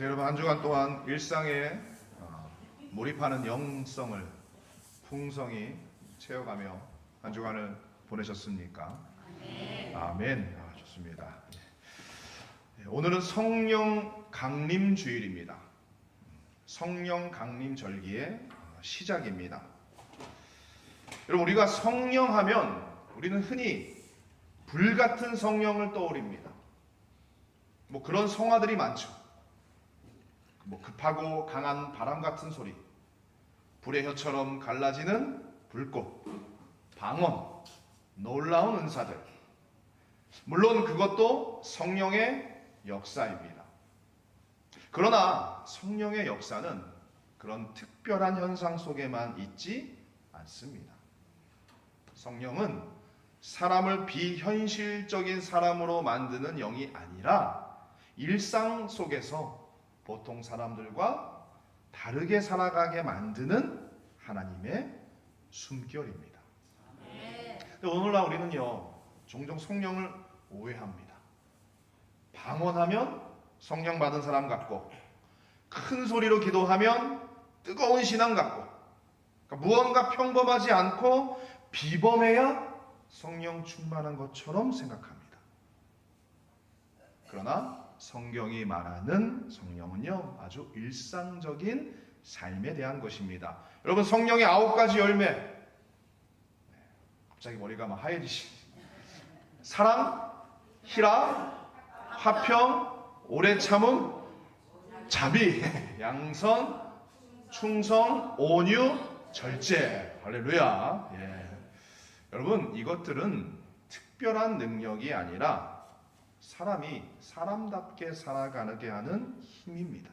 여러분, 한 주간 동안 일상에 몰입하는 영성을 풍성히 채워가며 한 주간을 보내셨습니까? 아멘. 좋습니다. 오늘은 성령 강림 주일입니다. 성령 강림 절기의 시작입니다. 여러분, 우리가 성령 하면 우리는 흔히 불같은 성령을 떠올립니다. 그런 성화들이 많죠. 급하고 강한 바람 같은 소리, 불의 혀처럼 갈라지는 불꽃, 방언, 놀라운 은사들. 물론 그것도 성령의 역사입니다. 그러나 성령의 역사는 그런 특별한 현상 속에만 있지 않습니다. 성령은 사람을 비현실적인 사람으로 만드는 영이 아니라 일상 속에서 보통 사람들과 다르게 살아가게 만드는 하나님의 숨결입니다. 오늘날 우리는요, 종종 성령을 오해합니다. 방언하면 성령 받은 사람 같고, 큰 소리로 기도하면 뜨거운 신앙 같고, 무언가 평범하지 않고 비범해야 성령 충만한 것처럼 생각합니다. 그러나 성경이 말하는 성령은요, 아주 일상적인 삶에 대한 것입니다. 여러분, 성령의 9가지 열매. 갑자기 머리가 막 하얘지시. 사랑, 희락, 화평, 오래 참음, 자비, 양선, 충성, 온유, 절제. 할렐루야. 여러분, 이것들은 특별한 능력이 아니라 사람이 사람답게 살아가게 하는 힘입니다.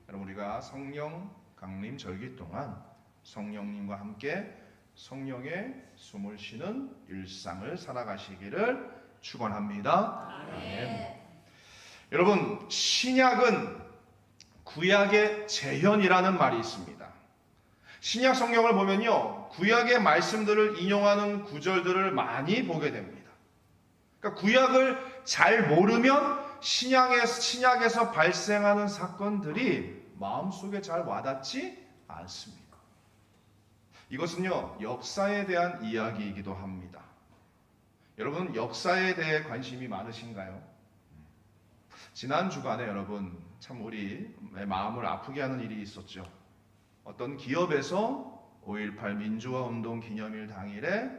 여러분, 우리가 성령 강림 절기 동안 성령님과 함께 성령의 숨을 쉬는 일상을 살아가시기를 축원합니다. 아멘. 여러분, 신약은 구약의 재현이라는 말이 있습니다. 신약 성경을 보면요, 구약의 말씀들을 인용하는 구절들을 많이 보게 됩니다. 그러니까 구약을 잘 모르면 신약에서 발생하는 사건들이 마음속에 잘 와닿지 않습니다. 이것은요, 역사에 대한 이야기이기도 합니다. 여러분, 역사에 대해 관심이 많으신가요? 지난 주간에 여러분, 참 우리 마음을 아프게 하는 일이 있었죠. 어떤 기업에서 5.18 민주화운동 기념일 당일에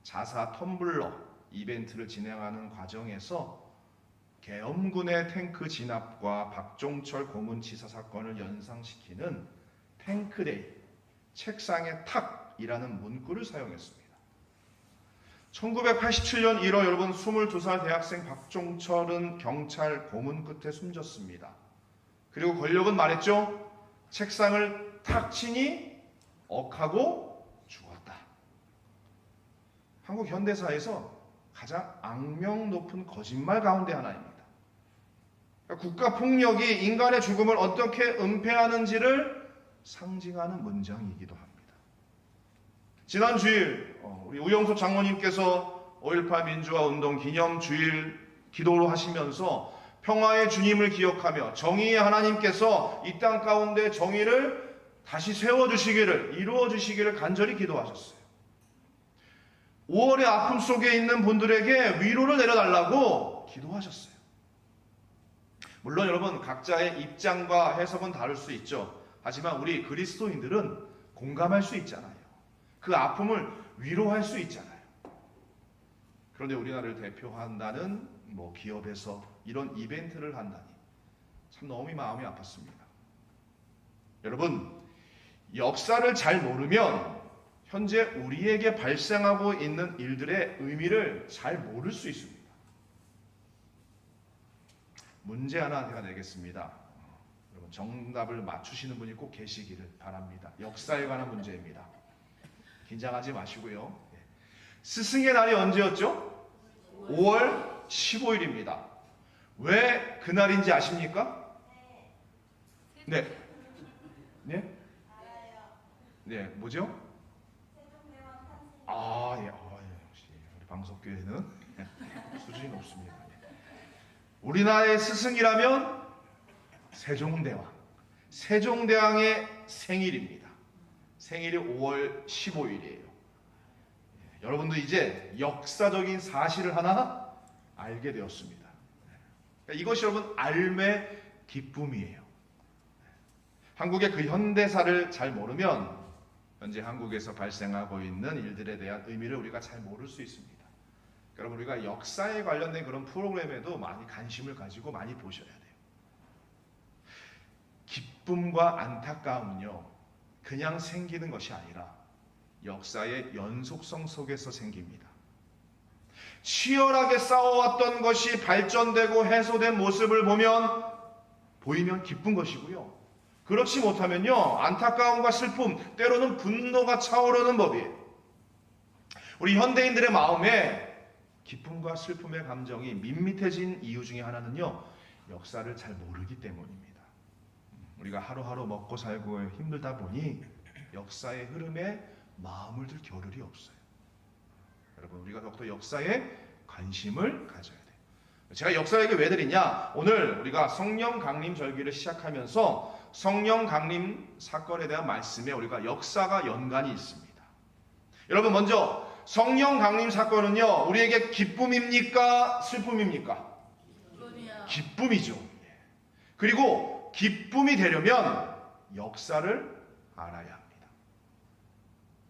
자사 텀블러 이벤트를 진행하는 과정에서 계엄군의 탱크 진압과 박종철 고문치사 사건을 연상시키는 탱크데이, 책상에 탁이라는 문구를 사용했습니다. 1987년 1월 여러분, 22살 대학생 박종철은 경찰 고문 끝에 숨졌습니다. 그리고 권력은 말했죠. 책상을 탁 치니 억하고 죽었다. 한국 현대사에서 가장 악명 높은 거짓말 가운데 하나입니다. 국가 폭력이 인간의 죽음을 어떻게 은폐하는지를 상징하는 문장이기도 합니다. 지난 주일 우리 우영수 장로님께서 5.18 민주화 운동 기념 주일 기도로 하시면서 평화의 주님을 기억하며 정의의 하나님께서 이 땅 가운데 정의를 다시 세워주시기를, 이루어주시기를 간절히 기도하셨어요. 5월의 아픔 속에 있는 분들에게 위로를 내려달라고 기도하셨어요. 물론 여러분, 각자의 입장과 해석은 다를 수 있죠. 하지만 우리 그리스도인들은 공감할 수 있잖아요. 그 아픔을 위로할 수 있잖아요. 그런데 우리나라를 대표한다는 기업에서 이런 이벤트를 한다니 참 너무 마음이 아팠습니다. 여러분, 역사를 잘 모르면 현재 우리에게 발생하고 있는 일들의 의미를 잘 모를 수 있습니다. 문제 하나 제가 내겠습니다. 여러분, 정답을 맞추시는 분이 꼭 계시기를 바랍니다. 역사에 관한 문제입니다. 긴장하지 마시고요. 스승의 날이 언제였죠? 5월 15일입니다. 왜 그날인지 아십니까? 네. 네? 네, 뭐죠? 역시 우리 방석교회는 수준이 높습니다. 우리나라의 스승이라면 세종대왕. 세종대왕의 생일입니다. 생일이 5월 15일이에요. 여러분도 이제 역사적인 사실을 하나 알게 되었습니다. 그러니까 이것이 여러분 알매 기쁨이에요. 한국의 그 현대사를 잘 모르면 현재 한국에서 발생하고 있는 일들에 대한 의미를 우리가 잘 모를 수 있습니다. 여러분 우리가 역사에 관련된 그런 프로그램에도 많이 관심을 가지고 많이 보셔야 돼요. 기쁨과 안타까움은요, 그냥 생기는 것이 아니라 역사의 연속성 속에서 생깁니다. 치열하게 싸워왔던 것이 발전되고 해소된 모습을 보이면 기쁜 것이고요. 그렇지 못하면요, 안타까움과 슬픔, 때로는 분노가 차오르는 법이에요. 우리 현대인들의 마음에 기쁨과 슬픔의 감정이 밋밋해진 이유 중에 하나는요, 역사를 잘 모르기 때문입니다. 우리가 하루하루 먹고 살고 힘들다 보니 역사의 흐름에 마음을 들 겨를이 없어요. 여러분 우리가 더욱더 역사에 관심을 가져야 돼요. 제가 역사 얘기 왜 드리냐? 오늘 우리가 성령 강림 절기를 시작하면서 성령 강림 사건에 대한 말씀에 우리가 역사가 연관이 있습니다. 여러분 먼저 성령 강림 사건은요, 우리에게 기쁨입니까? 슬픔입니까? 기쁨이죠. 그리고 기쁨이 되려면 역사를 알아야 합니다.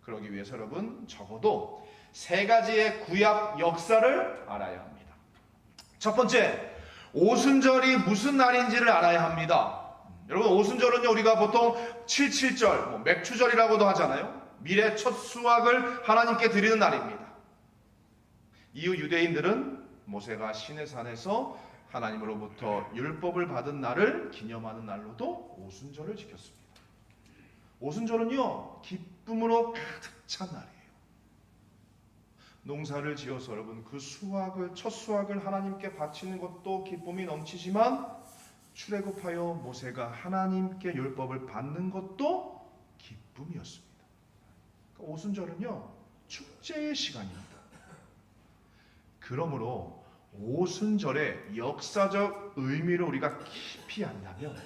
그러기 위해서 여러분 적어도 3가지의 구약 역사를 알아야 합니다. 첫 번째, 오순절이 무슨 날인지를 알아야 합니다. 여러분 오순절은요, 우리가 보통 77절, 맥추절이라고도 하잖아요. 미래 첫 수확을 하나님께 드리는 날입니다. 이후 유대인들은 모세가 시내산에서 하나님으로부터 율법을 받은 날을 기념하는 날로도 오순절을 지켰습니다. 오순절은요, 기쁨으로 가득 찬 날이에요. 농사를 지어서 여러분 그 첫 수확을 하나님께 바치는 것도 기쁨이 넘치지만 출애굽하여 모세가 하나님께 율법을 받는 것도 기쁨이었습니다. 그러니까 오순절은요, 축제의 시간입니다. 그러므로 오순절의 역사적 의미를 우리가 깊이 안다면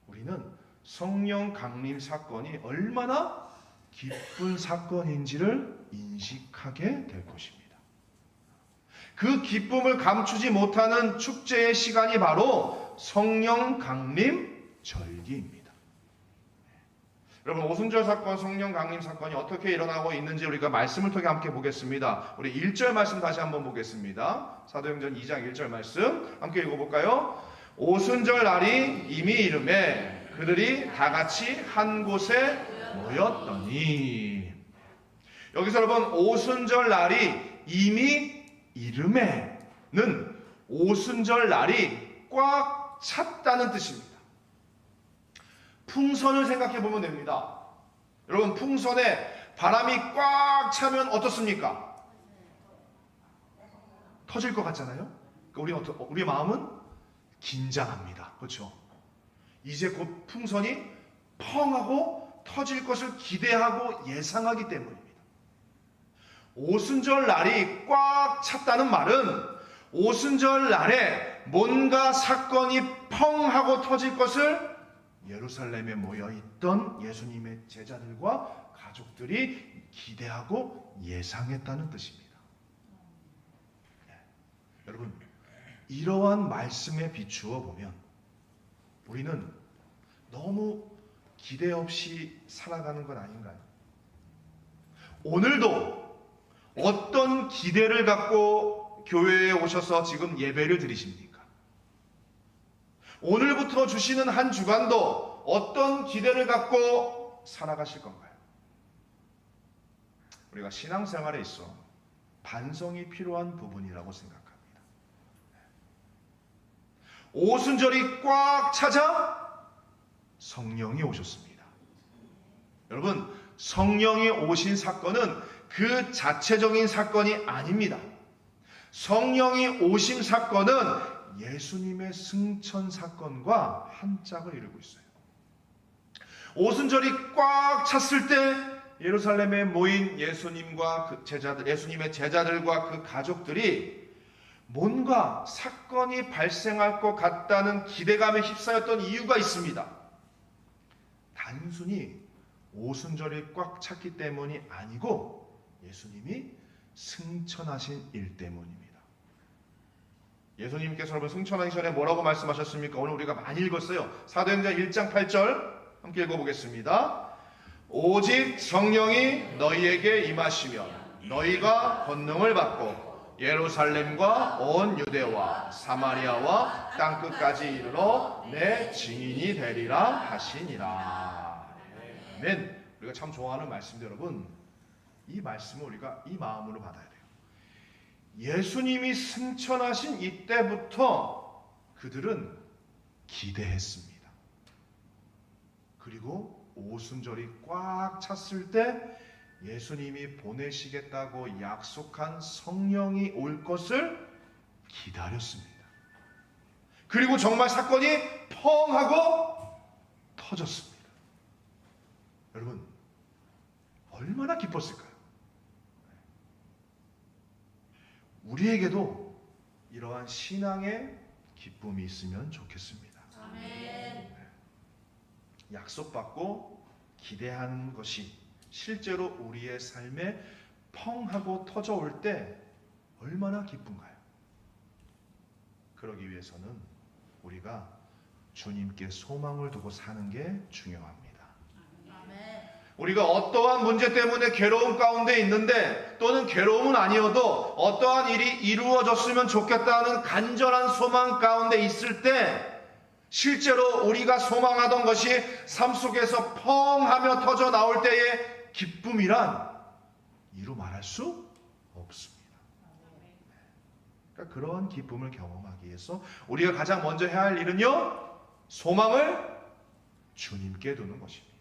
우리는 성령 강림 사건이 얼마나 기쁜 사건인지를 인식하게 될 것입니다. 그 기쁨을 감추지 못하는 축제의 시간이 바로 성령 강림 절기입니다. 여러분 오순절 사건, 성령 강림 사건이 어떻게 일어나고 있는지 우리가 말씀을 통해 함께 보겠습니다. 우리 1절 말씀 다시 한번 보겠습니다. 사도행전 2장 1절 말씀 함께 읽어볼까요? 오순절 날이 이미 이르매 그들이 다 같이 한 곳에 모였더니. 여기서 여러분 오순절 날이 이미 이르매는 오순절 날이 꽉 찼다는 뜻입니다. 풍선을 생각해 보면 됩니다. 여러분 풍선에 바람이 꽉 차면 어떻습니까? 터질 것 같잖아요. 그러니까 우리 마음은 긴장합니다. 그렇죠? 이제 곧 풍선이 펑 하고 터질 것을 기대하고 예상하기 때문입니다. 오순절 날이 꽉 찼다는 말은 오순절 날에 뭔가 사건이 펑 하고 터질 것을 예루살렘에 모여있던 예수님의 제자들과 가족들이 기대하고 예상했다는 뜻입니다. 네. 여러분 이러한 말씀에 비추어 보면 우리는 너무 기대 없이 살아가는 건 아닌가요? 오늘도 어떤 기대를 갖고 교회에 오셔서 지금 예배를 드리십니까? 오늘부터 주시는 한 주간도 어떤 기대를 갖고 살아가실 건가요? 우리가 신앙생활에 있어 반성이 필요한 부분이라고 생각합니다. 오순절이 꽉 차자 성령이 오셨습니다. 여러분 성령이 오신 사건은 그 자체적인 사건이 아닙니다. 성령이 오신 사건은 예수님의 승천 사건과 한 짝을 이루고 있어요. 오순절이 꽉 찼을 때 예루살렘에 모인 예수님과 그 제자들, 예수님의 제자들과 그 가족들이 뭔가 사건이 발생할 것 같다는 기대감에 휩싸였던 이유가 있습니다. 단순히 오순절이 꽉 찼기 때문이 아니고 예수님이 승천하신 일 때문입니다. 예수님께서 여러분 승천하기 전에 뭐라고 말씀하셨습니까? 오늘 우리가 많이 읽었어요. 사도행전 1장 8절 함께 읽어보겠습니다. 오직 성령이 너희에게 임하시면 너희가 권능을 받고 예루살렘과 온 유대와 사마리아와 땅끝까지 이르러 내 증인이 되리라 하시니라. 아멘. 우리가 참 좋아하는 말씀인데 여러분, 이 말씀을 우리가 이 마음으로 받아야 돼요. 예수님이 승천하신 이때부터 그들은 기대했습니다. 그리고 오순절이 꽉 찼을 때 예수님이 보내시겠다고 약속한 성령이 올 것을 기다렸습니다. 그리고 정말 사건이 펑 하고 터졌습니다. 여러분, 얼마나 기뻤을까요? 우리에게도 이러한 신앙의 기쁨이 있으면 좋겠습니다. 아멘. 약속받고 기대한 것이 실제로 우리의 삶에 펑 하고 터져올 때 얼마나 기쁜가요? 그러기 위해서는 우리가 주님께 소망을 두고 사는 게 중요합니다. 우리가 어떠한 문제 때문에 괴로움 가운데 있는데 또는 괴로움은 아니어도 어떠한 일이 이루어졌으면 좋겠다는 간절한 소망 가운데 있을 때 실제로 우리가 소망하던 것이 삶 속에서 펑 하며 터져 나올 때의 기쁨이란 이루 말할 수 없습니다. 그러니까 그러한 기쁨을 경험하기 위해서 우리가 가장 먼저 해야 할 일은요, 소망을 주님께 두는 것입니다.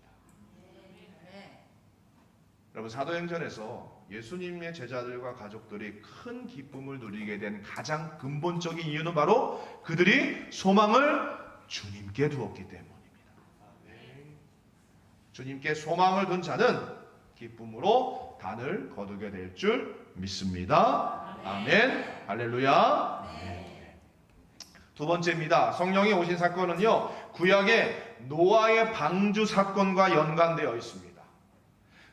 여러분, 사도행전에서 예수님의 제자들과 가족들이 큰 기쁨을 누리게 된 가장 근본적인 이유는 바로 그들이 소망을 주님께 두었기 때문입니다. 주님께 소망을 둔 자는 기쁨으로 단을 거두게 될 줄 믿습니다. 아멘. 할렐루야. 두 번째입니다. 성령이 오신 사건은요, 구약의 노아의 방주 사건과 연관되어 있습니다.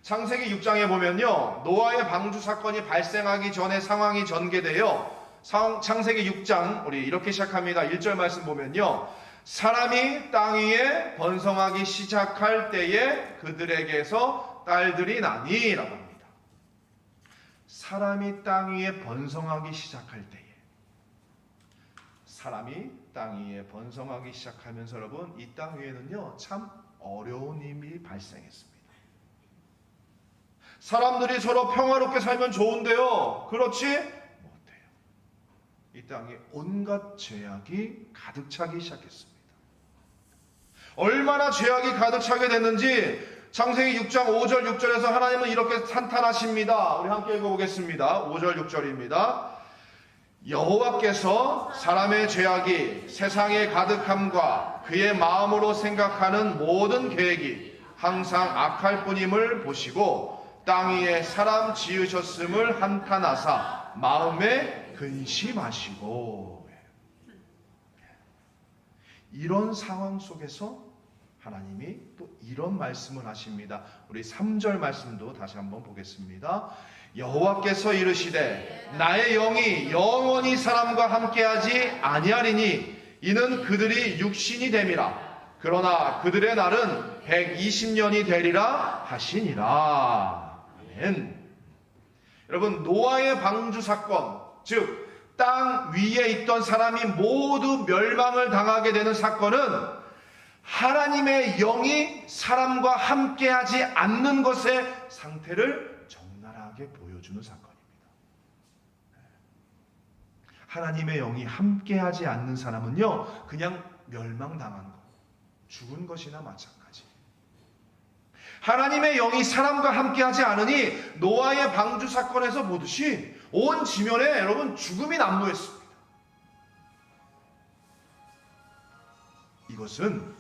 창세기 6장에 보면요, 노아의 방주 사건이 발생하기 전에 상황이 전개되어 창세기 6장 우리 이렇게 시작합니다. 1절 말씀 보면요, 사람이 땅 위에 번성하기 시작할 때에 그들에게서 딸들이 나니 라고 합니다. 사람이 땅 위에 번성하기 시작할 때에, 사람이 땅 위에 번성하기 시작하면서 여러분, 이 땅 위에는요 참 어려운 일이 발생했습니다. 사람들이 서로 평화롭게 살면 좋은데요, 그렇지 못해요. 이 땅에 온갖 죄악이 가득 차기 시작했습니다. 얼마나 죄악이 가득 차게 됐는지 창세기 6장 5절 6절에서 하나님은 이렇게 산탄하십니다. 우리 함께 읽어보겠습니다. 5절 6절입니다. 여호와께서 사람의 죄악이 세상에 가득함과 그의 마음으로 생각하는 모든 계획이 항상 악할 뿐임을 보시고 땅 위에 사람 지으셨음을 한탄하사 마음에 근심하시고. 이런 상황 속에서 하나님이 또 이런 말씀을 하십니다. 우리 3절 말씀도 다시 한번 보겠습니다. 여호와께서 이르시되 나의 영이 영원히 사람과 함께하지 아니하리니 이는 그들이 육신이 됨이라. 그러나 그들의 날은 120년이 되리라 하시니라. 아멘. 여러분, 노아의 방주 사건, 즉 땅 위에 있던 사람이 모두 멸망을 당하게 되는 사건은 하나님의 영이 사람과 함께하지 않는 것의 상태를 적나라하게 보여주는 사건입니다. 하나님의 영이 함께하지 않는 사람은요, 그냥 멸망당한 것, 죽은 것이나 마찬가지. 하나님의 영이 사람과 함께하지 않으니 노아의 방주 사건에서 보듯이 온 지면에 여러분 죽음이 난무했습니다. 이것은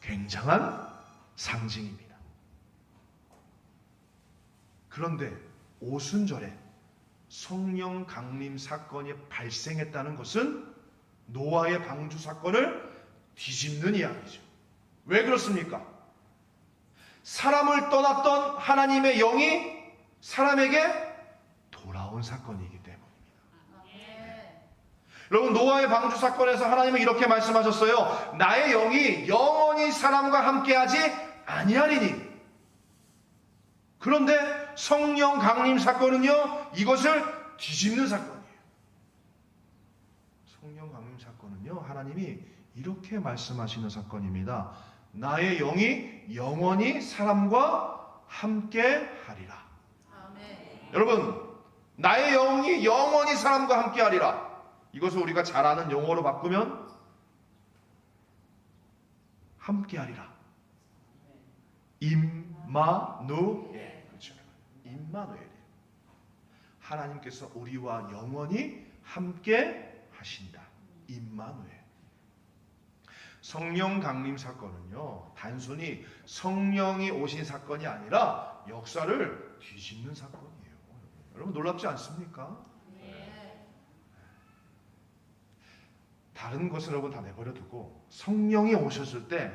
굉장한 상징입니다. 그런데 오순절에 성령 강림 사건이 발생했다는 것은 노아의 방주 사건을 뒤집는 이야기죠. 왜 그렇습니까? 사람을 떠났던 하나님의 영이 사람에게 돌아온 사건이기 때문입니다. 여러분, 노아의 방주 사건에서 하나님은 이렇게 말씀하셨어요. 나의 영이 영원히 사람과 함께하지 아니하리니. 그런데 성령 강림 사건은요, 이것을 뒤집는 사건이에요. 성령 강림 사건은요, 하나님이 이렇게 말씀하시는 사건입니다. 나의 영이 영원히 사람과 함께 하리라. 아멘. 여러분, 나의 영이 영원히 사람과 함께 하리라. 이것을 우리가 잘 아는 용어로 바꾸면 함께 하리라. 임마누엘. 그렇죠. 임마누엘이에요. 하나님께서 우리와 영원히 함께 하신다. 임마누엘. 성령 강림 사건은요, 단순히 성령이 오신 사건이 아니라 역사를 뒤집는 사건이에요. 여러분, 놀랍지 않습니까? 네. 다른 것은 여러분 다 내버려 두고 성령이 오셨을 때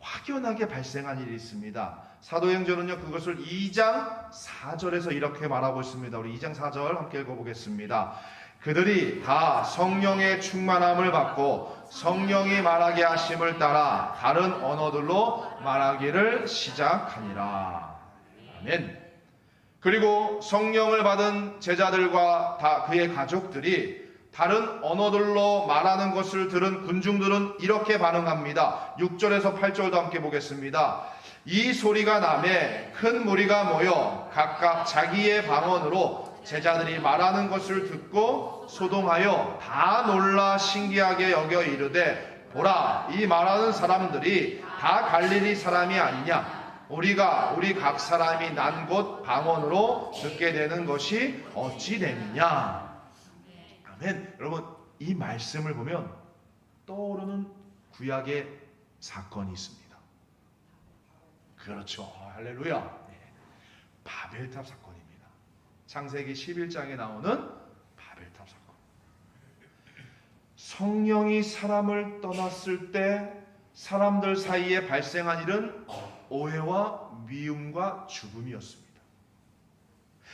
확연하게 발생한 일이 있습니다. 사도행전은요, 그것을 2장 4절에서 이렇게 말하고 있습니다. 우리 2장 4절 함께 읽어보겠습니다. 그들이 다 성령의 충만함을 받고 성령이 말하게 하심을 따라 다른 언어들로 말하기를 시작하니라. 아멘. 그리고 성령을 받은 제자들과 다 그의 가족들이 다른 언어들로 말하는 것을 들은 군중들은 이렇게 반응합니다. 6절에서 8절도 함께 보겠습니다. 이 소리가 나매 큰 무리가 모여 각각 자기의 방언으로 제자들이 말하는 것을 듣고 소동하여 다 놀라 신기하게 여겨 이르되, 보라, 이 말하는 사람들이 다 갈릴리 사람이 아니냐? 우리 각 사람이 난 곳 방언으로 듣게 되는 것이 어찌 되느냐? 아멘. 여러분, 이 말씀을 보면 떠오르는 구약의 사건이 있습니다. 그렇죠. 할렐루야. 바벨탑 사건입니다. 창세기 11장에 나오는 바벨탑 사건. 성령이 사람을 떠났을 때 사람들 사이에 발생한 일은 오해와 미움과 죽음이었습니다.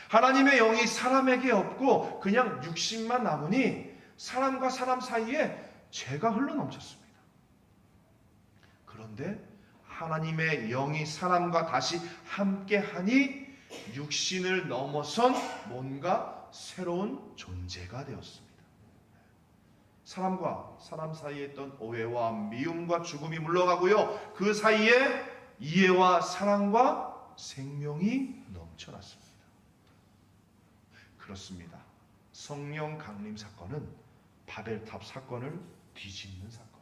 하나님의 영이 사람에게 없고 그냥 육신만 남으니 사람과 사람 사이에 죄가 흘러넘쳤습니다. 그런데 하나님의 영이 사람과 다시 함께하니 육신을 넘어선 뭔가 새로운 존재가 되었습니다. 사람과 사람 사이에 있던 오해와 미움과 죽음이 물러가고요, 그 사이에 이해와 사랑과 생명이 넘쳐났습니다. 그렇습니다. 성령 강림 사건은 바벨탑 사건을 뒤집는 사건이에요.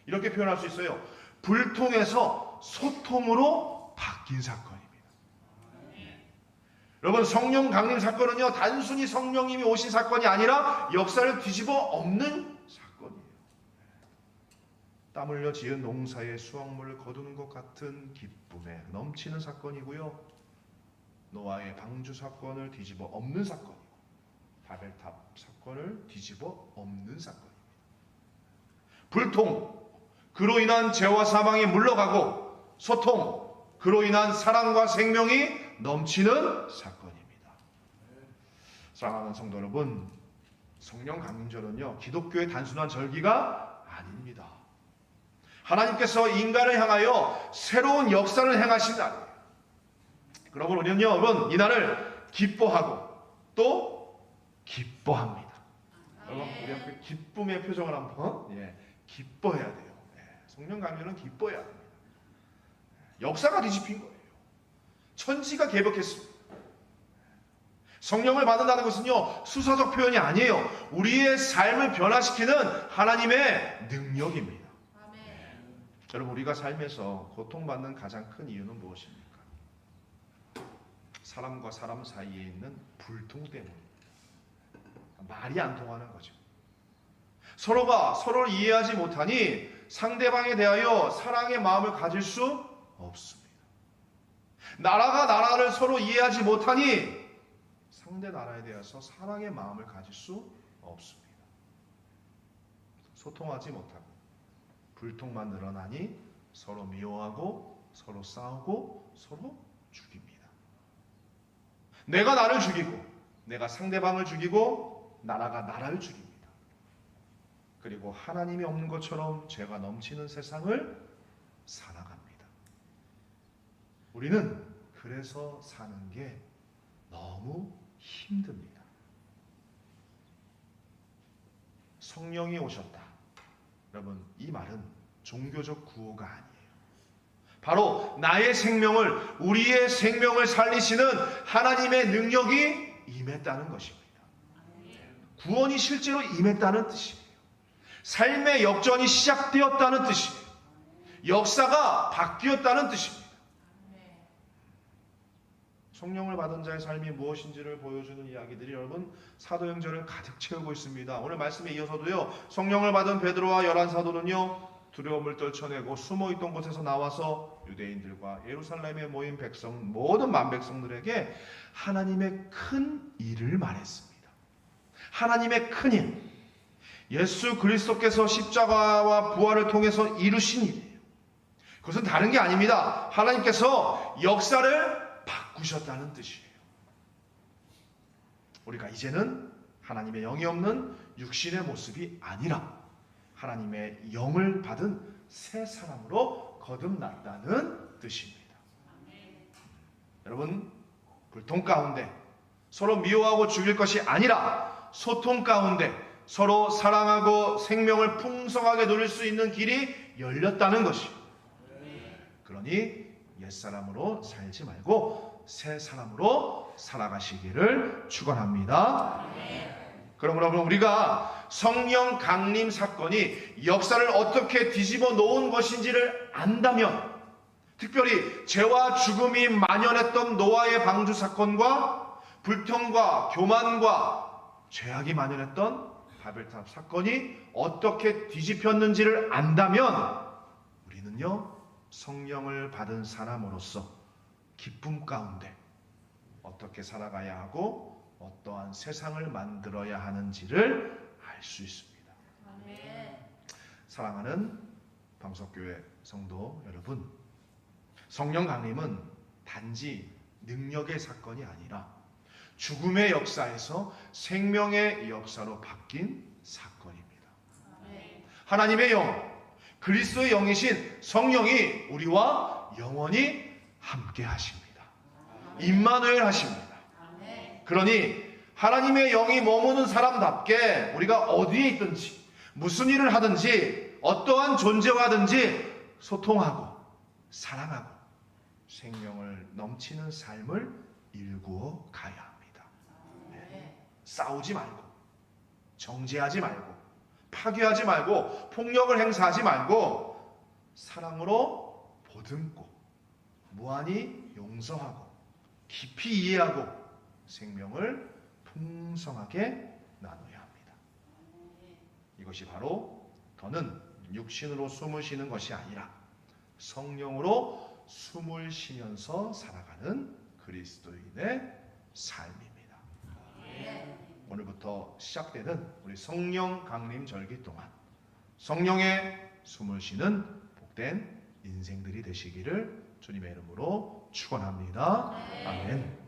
이렇게 표현할 수 있어요. 불통에서 소통으로 바뀐 사건입니다. 여러분, 성령 강림 사건은요, 단순히 성령님이 오신 사건이 아니라 역사를 뒤집어 엎는 사건이에요. 땀 흘려 지은 농사의 수확물을 거두는 것 같은 기쁨에 넘치는 사건이고요, 노아의 방주 사건을 뒤집어 엎는 사건이고, 바벨탑 사건을 뒤집어 엎는 사건입니다. 불통, 그로 인한 죄와 사망이 물러가고, 소통, 그로 인한 사랑과 생명이 넘치는 사건입니다. 사랑하는 성도 여러분, 성령 강림절은요, 기독교의 단순한 절기가 아닙니다. 하나님께서 인간을 향하여 새로운 역사를 행하신 날이에요. 그러므로 우리는요, 여러분, 이 날을 기뻐하고 또 기뻐합니다. 여러분, 우리 함께 기쁨의 표정을 한번 기뻐해야 돼요. 성령 강림은 기뻐해야 됩니다. 역사가 뒤집힌 거예요. 천지가 개벽했습니다. 성령을 받는다는 것은요, 수사적 표현이 아니에요. 우리의 삶을 변화시키는 하나님의 능력입니다. 여러분, 우리가 삶에서 고통받는 가장 큰 이유는 무엇입니까? 사람과 사람 사이에 있는 불통 때문입니다. 말이 안 통하는 거죠. 서로가 서로를 이해하지 못하니 상대방에 대하여 사랑의 마음을 가질 수 없습니다. 나라가 나라를 서로 이해하지 못하니 상대 나라에 대해서 사랑의 마음을 가질 수 없습니다. 소통하지 못하고 불통만 늘어나니 서로 미워하고 서로 싸우고 서로 죽입니다. 내가 나를 죽이고 내가 상대방을 죽이고 나라가 나라를 죽입니다. 그리고 하나님이 없는 것처럼 죄가 넘치는 세상을 살아갑니다. 우리는 그래서 사는 게 너무 힘듭니다. 성령이 오셨다. 여러분, 이 말은 종교적 구호가 아니에요. 바로 나의 생명을, 우리의 생명을 살리시는 하나님의 능력이 임했다는 것입니다. 구원이 실제로 임했다는 뜻이에요. 삶의 역전이 시작되었다는 뜻이에요. 역사가 바뀌었다는 뜻입니다. 성령을 받은 자의 삶이 무엇인지를 보여주는 이야기들이 여러분 사도행전을 가득 채우고 있습니다. 오늘 말씀에 이어서도요, 성령을 받은 베드로와 11 사도는요 두려움을 떨쳐내고 숨어있던 곳에서 나와서 유대인들과 예루살렘에 모인 백성, 모든 만백성들에게 하나님의 큰 일을 말했습니다. 하나님의 큰 일, 예수 그리스도께서 십자가와 부활을 통해서 이루신 일이에요. 그것은 다른 게 아닙니다. 하나님께서 역사를 바꾸셨다는 뜻이에요. 우리가 이제는 하나님의 영이 없는 육신의 모습이 아니라 하나님의 영을 받은 새 사람으로 거듭났다는 뜻입니다. 여러분, 불통 가운데 서로 미워하고 죽일 것이 아니라 소통 가운데 서로 사랑하고 생명을 풍성하게 누릴 수 있는 길이 열렸다는 것이에요. 그러니 옛사람으로 살지 말고 새 사람으로 살아가시기를 축원합니다. 그럼 여러분, 우리가 성령 강림 사건이 역사를 어떻게 뒤집어 놓은 것인지를 안다면, 특별히 죄와 죽음이 만연했던 노아의 방주 사건과 불평과 교만과 죄악이 만연했던 바벨탑 사건이 어떻게 뒤집혔는지를 안다면 우리는요 성령을 받은 사람으로서 기쁨 가운데 어떻게 살아가야 하고 어떠한 세상을 만들어야 하는지를 알 수 있습니다. 사랑하는 방석교회 성도 여러분, 성령 강림은 단지 능력의 사건이 아니라 죽음의 역사에서 생명의 역사로 바뀐 사건입니다. 하나님의 영, 그리스도의 영이신 성령이 우리와 영원히 함께 하십니다. 임마누엘 하십니다. 그러니 하나님의 영이 머무는 사람답게 우리가 어디에 있든지 무슨 일을 하든지 어떠한 존재와든지 소통하고 사랑하고 생명을 넘치는 삶을 일구어 가야 합니다. 싸우지 말고 정죄하지 말고 파괴하지 말고 폭력을 행사하지 말고 사랑으로 보듬고 무한히 용서하고 깊이 이해하고 생명을 풍성하게 나눠야 합니다. 이것이 바로 더는 육신으로 숨을 쉬는 것이 아니라 성령으로 숨을 쉬면서 살아가는 그리스도인의 삶입니다. 오늘부터 시작되는 우리 성령 강림 절기 동안 성령의 숨을 쉬는 복된 인생들이 되시기를 주님의 이름으로 축원합니다. 아멘.